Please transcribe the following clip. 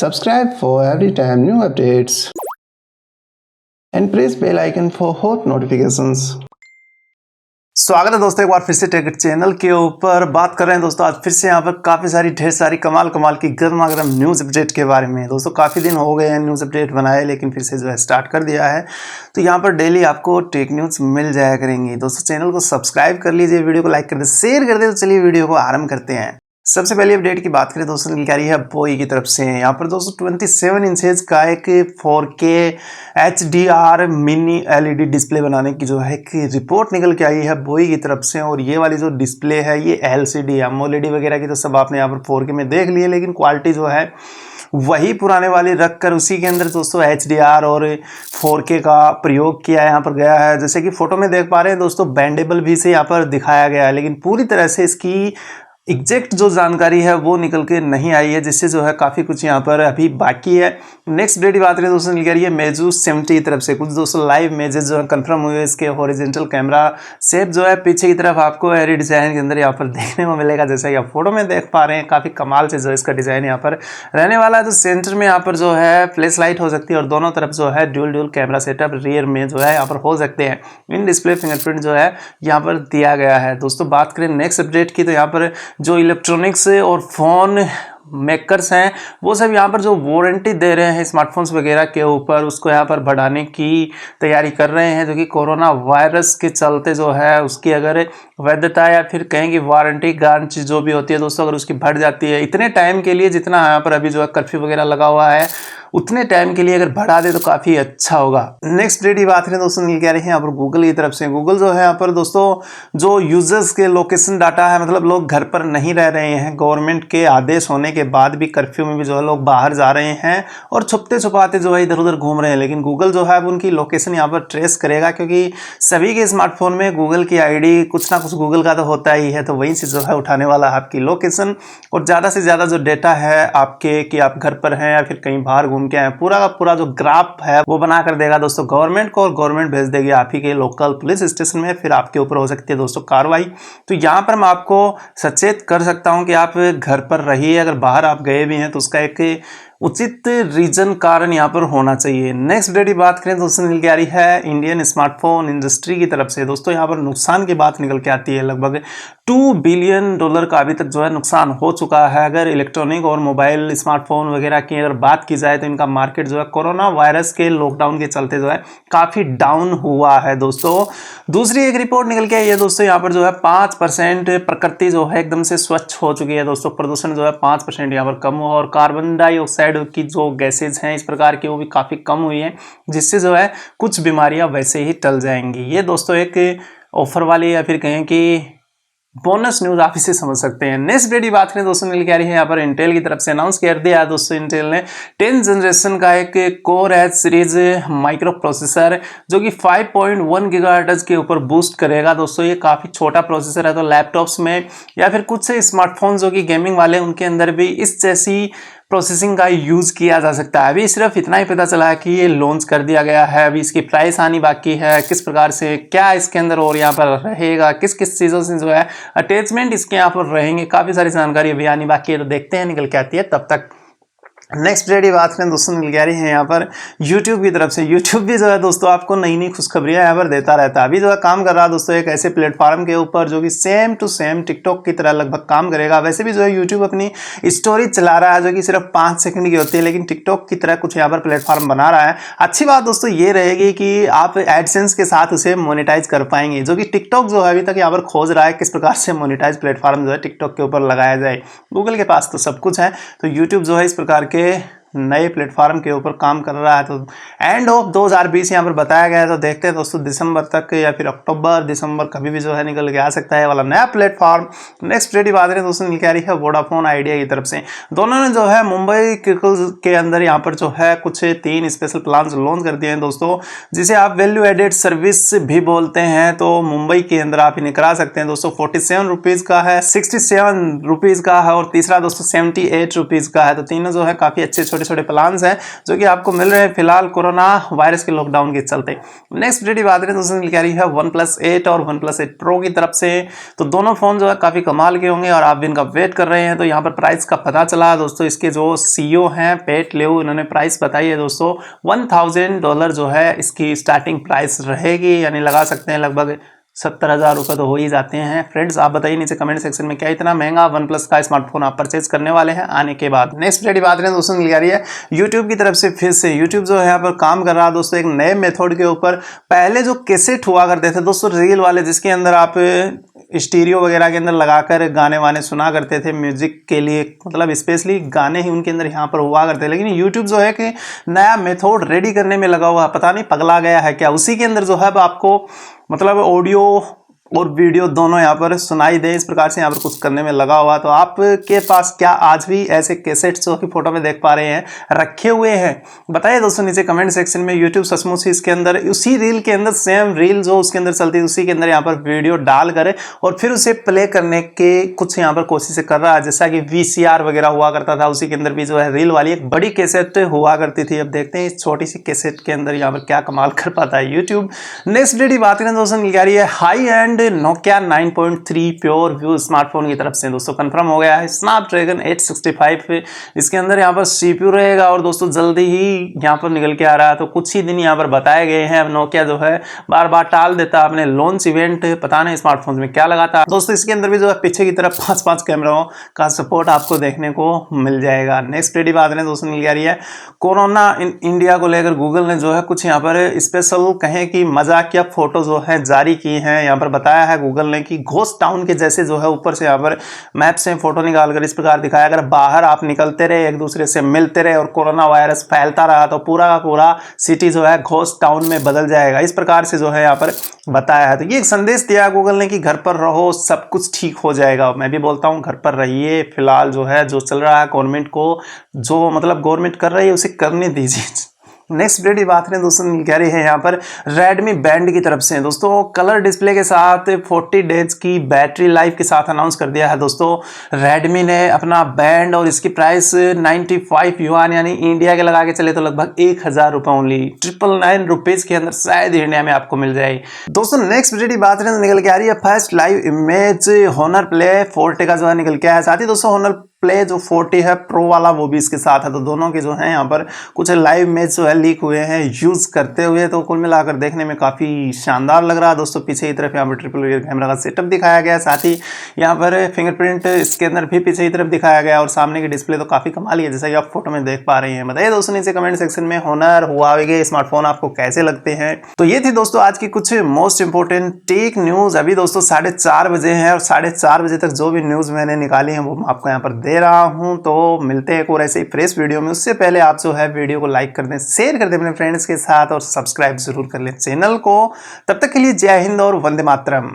Subscribe for every time new updates and press bell icon for hot notifications. स्वागत है दोस्तों एक बार फिर से टेक चैनल के ऊपर बात कर रहे हैं दोस्तों। आज फिर से यहाँ पर काफ़ी सारी ढेर सारी कमाल की गर्मा गर्म न्यूज़ अपडेट के बारे में। दोस्तों काफ़ी दिन हो गए हैं न्यूज़ अपडेट बनाए, लेकिन फिर से जो है स्टार्ट कर दिया है। तो यहाँ पर डेली आपको टेक न्यूज़ मिल जाया करेंगी। दोस्तों चैनल को सब्सक्राइब कर लीजिए, वीडियो को लाइक कर दे, शेयर कर दे। तो चलिए वीडियो को आरंभ करते हैं। सबसे पहले अपडेट की बात करें दोस्तों, निकल रही है बोई की तरफ से। यहाँ पर दोस्तों 27 इंचेज का एक 4K HDR mini LED display बनाने की जो है एक रिपोर्ट निकल के आई है बोई की तरफ से। और ये वाली जो डिस्प्ले है ये LCD AMOLED वगैरह की तो सब आपने यहाँ पर 4K में देख लिए, लेकिन क्वालिटी जो है वही पुराने वाली रख कर उसी के अंदर दोस्तों HDR और 4K का प्रयोग किया यहाँ पर गया है। जैसे कि फोटो में देख पा रहे हैं दोस्तों, बेंडेबल भी से यहाँ पर दिखाया गया है, लेकिन पूरी तरह से इसकी एग्जैक्ट जो जानकारी है वो निकल के नहीं आई है, जिससे जो है काफ़ी कुछ यहाँ पर अभी बाकी है। नेक्स्ट अपडेट की बात करें दोस्तों, निकल रही है Meizu 70 की तरफ से। कुछ दोस्तों लाइव इमेजेस जो है कंफर्म हुए, इसके हॉरिजॉन्टल कैमरा शेप जो है पीछे की तरफ आपको एरी डिजाइन के अंदर यहाँ पर देखने को मिलेगा। जैसा कि आप फोटो में देख पा रहे हैं, काफ़ी कमाल से जो इसका डिज़ाइन यहाँ पर रहने वाला है। तो सेंटर में यहाँ पर जो है फ्लैश लाइट हो सकती है और दोनों तरफ जो है ड्यूल कैमरा सेटअप रियर में जो है यहाँ पर हो सकते हैं। इन डिस्प्ले फिंगरप्रिंट जो है यहाँ पर दिया गया है। दोस्तों बात करें नेक्स्ट अपडेट की, तो यहाँ पर जो इलेक्ट्रॉनिक्स और फोन मेकर्स हैं वो सब यहाँ पर जो वारंटी दे रहे हैं स्मार्टफोन्स वगैरह के ऊपर, उसको यहाँ पर बढ़ाने की तैयारी कर रहे हैं, जो कि कोरोना वायरस के चलते जो है उसकी अगर वैधता या फिर कहेंगे वारंटी गारंटी जो भी होती है दोस्तों, अगर उसकी बढ़ जाती है इतने टाइम के लिए, जितना यहाँ पर अभी जो है कर्फ्यू वगैरह लगा हुआ है उतने टाइम के लिए अगर बढ़ा दे तो काफ़ी अच्छा होगा। नेक्स्ट अपडेट की बात करें दोस्तों, निकल क्या रही है यहाँ पर गूगल की तरफ से। गूगल जो है यहाँ पर दोस्तों जो यूजर्स के लोकेशन डाटा है, मतलब लोग घर पर नहीं रह रहे हैं, गवर्नमेंट के आदेश होने के बाद भी कर्फ्यू में भी जो है लोग बाहर जा रहे हैं और छुपते छुपाते जो है इधर उधर घूम रहे हैं, लेकिन गूगल जो है अब उनकी लोकेशन यहाँ पर ट्रेस करेगा, क्योंकि सभी के स्मार्टफोन में गूगल की ID कुछ ना कुछ गूगल का तो होता ही है। तो वहीं से जो है उठाने वाला है आपकी लोकेशन, और ज़्यादा से ज़्यादा जो डेटा है आपके कि आप घर पर हैं या फिर कहीं बाहर घूम के आए, पूरा का पूरा जो ग्राफ है वो बना कर देगा दोस्तों गवर्नमेंट को, और गवर्नमेंट भेज देगी आप ही के लोकल पुलिस स्टेशन में। फिर आपके ऊपर हो सकती है दोस्तों कार्रवाई। तो यहाँ पर मैं आपको सचेत कर सकता हूँ कि आप घर पर रहिए, अगर बाहर आप गए भी हैं तो उसका एक उचित रीजन कारण यहाँ पर होना चाहिए। नेक्स्ट अपडेट की बात करें दोस्तों, निकल के आ रही है इंडियन स्मार्टफोन इंडस्ट्री की तरफ से। दोस्तों यहाँ पर नुकसान की बात निकल के आती है, लगभग $2 बिलियन का अभी तक जो है नुकसान हो चुका है। अगर इलेक्ट्रॉनिक और मोबाइल स्मार्टफोन वगैरह की अगर बात की जाए तो इनका मार्केट जो है कोरोना वायरस के लॉकडाउन के चलते जो है काफ़ी डाउन हुआ है दोस्तों। दूसरी एक रिपोर्ट निकल के आई है दोस्तों, यहाँ पर जो है 5% प्रकृति जो है एकदम से स्वच्छ हो चुकी है दोस्तों। प्रदूषण जो है 5% यहाँ पर कम हुआ, और कार्बन डाइऑक्साइड की जो गैसेज हैं इस प्रकार की वो भी काफ़ी कम हुई है, जिससे जो है कुछ बीमारियां वैसे ही टल जाएंगी। ये दोस्तों एक ऑफर वाली या फिर कहें कि बोनस न्यूज़ आप इसे समझ सकते हैं। नेक्स्ट अपडेट की बात करें दोस्तों, मिल के आ रही है यहाँ पर इंटेल की तरफ से। अनाउंस कर दिया दोस्तों इंटेल ने 10th जनरेशन का एक core H series micro processor जो कि 5.1 गीगाहर्ट्ज के ऊपर बूस्ट करेगा दोस्तों। ये काफ़ी छोटा प्रोसेसर है, तो लैपटॉप्स में या फिर कुछ स्मार्टफोन जो कि गेमिंग वाले उनके अंदर भी इस जैसी प्रोसेसिंग का यूज़ किया जा सकता है। अभी सिर्फ इतना ही पता चला है कि ये लॉन्च कर दिया गया है, अभी इसकी प्राइस आनी बाकी है, किस प्रकार से क्या इसके अंदर और यहाँ पर रहेगा, किस किस चीज़ों से जो है अटैचमेंट इसके यहाँ पर रहेंगे, काफ़ी सारी जानकारी अभी आनी बाकी है। तो देखते हैं निकल के आती है तब तक। नेक्स्ट अपडेट की बात करें दोस्तों, निकल के आ रही है यहाँ पर यूट्यूब की तरफ से। यूट्यूब भी जो है दोस्तों आपको नई नई खुशखबरियाँ यहाँ पर देता रहता है। अभी जो है काम कर रहा है दोस्तों एक ऐसे प्लेटफॉर्म के ऊपर जो कि सेम टू सेम टिकटॉक की तरह लगभग काम करेगा। वैसे भी जो है यूट्यूब अपनी स्टोरी चला रहा है जो कि सिर्फ 5 सेकंड की होती है, लेकिन टिकटॉक की तरह कुछ यहाँ पर प्लेटफॉर्म बना रहा है। अच्छी बात दोस्तों ये रहेगी कि आप एडसेंस के साथ उसे मोनेटाइज कर पाएंगे, जो कि टिकटॉक जो है अभी तक यहाँ पर खोज रहा है किस प्रकार से मोनेटाइज प्लेटफॉर्म जो है टिकटॉक के ऊपर लगाया जाए। गूगल के पास तो सब कुछ है, तो यूट्यूब जो है इस प्रकार के नए प्लेटफॉर्म के ऊपर काम कर रहा है। तो एंड ऑफ 2020 यहाँ पर बताया गया है, तो देखते हैं दोस्तों दिसंबर तक या फिर अक्टूबर दिसंबर कभी भी जो है निकल के आ सकता है वाला नया प्लेटफॉर्म। नेक्स्ट अपडेट की बात करें दोस्तों, निकल आ रही है वोडाफोन आइडिया की तरफ से। दोनों ने जो है मुंबई के अंदर यहाँ पर जो है कुछ 3 स्पेशल प्लान लॉन्च कर दिए हैं दोस्तों, जिसे आप वैल्यू एडेड सर्विस भी बोलते हैं। तो मुंबई के अंदर आप इन्हें करा सकते हैं दोस्तों। 47 रुपीज़ का है, 67 रुपीज़ का है और तीसरा दोस्तों 78 रुपीज़ का है। तो तीनों जो है काफ़ी अच्छे छोटे छोटे छोटे प्लान्स हैं जो कि आपको मिल रहे हैं फिलहाल कोरोना वायरस के लॉकडाउन के चलते। नेक्स्ट वीडियो बात करें दोस्तों क्या रही है OnePlus 8 और OnePlus 8 Pro की तरफ से। तो दोनों फोन जो है काफी कमाल के होंगे और आप भी इनका वेट कर रहे हैं। तो यहाँ पर प्राइस का पता चला दोस्तों, इसके जो सीईओ हैं पेट लियो, इन्होंने प्राइस बताई है दोस्तों $1000 जो है इसकी स्टार्टिंग प्राइस रहेगी, यानी लगा सकते हैं लगभग 70,000 रुपये तो हो ही जाते हैं। फ्रेंड्स आप बताइए नीचे कमेंट सेक्शन में क्या इतना महंगा OnePlus का स्मार्टफोन आप परचेज करने वाले हैं आने के बाद। नेक्स्ट वीडियो बात करें दोस्तों मिल रही है यूट्यूब की तरफ से। फिर से यूट्यूब जो है यहाँ पर काम कर रहा है दोस्तों एक नए मेथड के ऊपर। पहले जो कैसेट हुआ करते थे दोस्तों रील वाले, जिसके अंदर आप स्टीरियो वगैरह के अंदर लगाकर गाने वाने सुना करते थे म्यूजिक के लिए, मतलब स्पेशली गाने ही उनके अंदर यहाँ पर हुआ करते। लेकिन यूट्यूब जो है कि नया मेथड रेडी करने में लगा हुआ है, पता नहीं पगला गया है क्या। उसी के अंदर जो है आपको मतलब ऑडियो और वीडियो दोनों यहाँ पर सुनाई दे, इस प्रकार से यहाँ पर कुछ करने में लगा हुआ। तो आपके पास क्या आज भी ऐसे कैसेट्स जो कि फोटो में देख पा रहे हैं रखे हुए हैं, बताइए दोस्तों नीचे कमेंट सेक्शन में। यूट्यूब सचमुच ही इसके अंदर उसी रील के अंदर सेम रील जो उसके अंदर चलती है उसी के अंदर यहाँ पर वीडियो डाल करे और फिर उसे प्ले करने के कुछ यहाँ पर कोशिश कर रहा है, जैसा कि VCR वगैरह हुआ करता था उसी के अंदर भी जो है रील वाली एक बड़ी कैसेट हुआ करती थी। अब देखते हैं इस छोटी सी कैसेट के अंदर यहाँ पर क्या कमाल कर पाता है यूट्यूब। नेक्स्ट वीडियो बात करें दोस्तों क्या रही है high and Nokia 9.3 PureView smartphone की तरफ से दोस्तों कंफर्म हो गया है। स्नैपड्रैगन 865 इसके अंदर यहाँ पर CPU रहेगा और दोस्तों जल्दी ही यहाँ पर निकल के आ रहा है। तो कुछ ही दिन यहाँ पर बताए गए हैं। अब नोकिया जो है बार बार टाल देता अपने लॉन्च इवेंट, पता नहीं स्मार्टफोन में क्या लगाता दोस्तों। इसके अंदर भी जो है पीछे की तरफ 5 कैमराओं का सपोर्ट आपको देखने को मिल जाएगा। नेक्स्ट वीडियो बात करें दोस्तों मिल रही है कोरोना इंडिया को लेकर गूगल ने जो है कुछ यहाँ पर स्पेशल कहें कि मजाकिया फोटो जो है जारी की है। यहाँ पर बताया है गूगल ने कि घोस्ट टाउन के जैसे जो है ऊपर से यहाँ पर मैप से फोटो निकालकर इस प्रकार दिखाया, अगर बाहर आप निकलते रहे एक दूसरे से मिलते रहे और कोरोना वायरस फैलता रहा तो पूरा का पूरा सिटी जो है घोस्ट टाउन में बदल जाएगा, इस प्रकार से जो है यहाँ पर बताया है। तो ये एक संदेश दिया गूगल ने कि घर पर रहो सब कुछ ठीक हो जाएगा। मैं भी बोलता हूँ घर पर रहिए, फिलहाल जो है जो चल रहा है गवर्नमेंट को जो मतलब गवर्नमेंट कर रही है उसे करने दीजिए। नेक्स्ट वीडियो बात करें दोस्तों कह रही है यहाँ पर Redmi बैंड की तरफ से दोस्तों कलर डिस्प्ले के साथ 40 डेज की बैटरी लाइफ के साथ अनाउंस कर दिया है दोस्तों Redmi ने अपना बैंड। और इसकी प्राइस 95 युआन यानी इंडिया के लगा के चले तो लगभग 1000 रुपये ओनली, 999 रुपीज के अंदर शायद इंडिया में आपको मिल जाएगी दोस्तों। नेक्स्ट वीडियो बात करें तो निकल के आ रही है first live image Honor Play 40 का जो है निकल के आया। साथ ही दोस्तों Honor Play जो 40 है प्रो वाला वो भी इसके साथ है। तो दोनों के जो है यहाँ पर कुछ लाइव इमेज जो है लीक हुए हैं यूज करते हुए। तो कुल मिलाकर देखने में काफी शानदार लग रहा है दोस्तों। पीछे की तरफ यहाँ पर ट्रिपल रियर कैमरा का सेटअप दिखाया गया, साथ ही यहाँ पर फिंगरप्रिंट इसके अंदर भी पीछे की तरफ दिखाया गया और सामने की डिस्प्ले तो काफी कमाल है जैसा कि आप फोटो में देख पा रहे हैं। बताइए दोस्तों नीचे कमेंट सेक्शन में Honor हुआवे के स्मार्टफोन आपको कैसे लगते हैं। तो ये थी दोस्तों आज की कुछ मोस्ट इंपोर्टेंट टेक न्यूज। अभी दोस्तों 4:30 बजे हैं और 4:30 बजे तक जो भी न्यूज मैंने निकाली है वो मैं आपको यहाँ पर दे रहा हूं। तो मिलते हैं एक और ऐसे ही फ्रेश वीडियो में। उससे पहले आप जो है वीडियो को लाइक कर दें, शेयर कर दें अपने फ्रेंड्स के साथ और सब्सक्राइब जरूर कर लें चैनल को। तब तक के लिए जय हिंद और वंदे मातरम।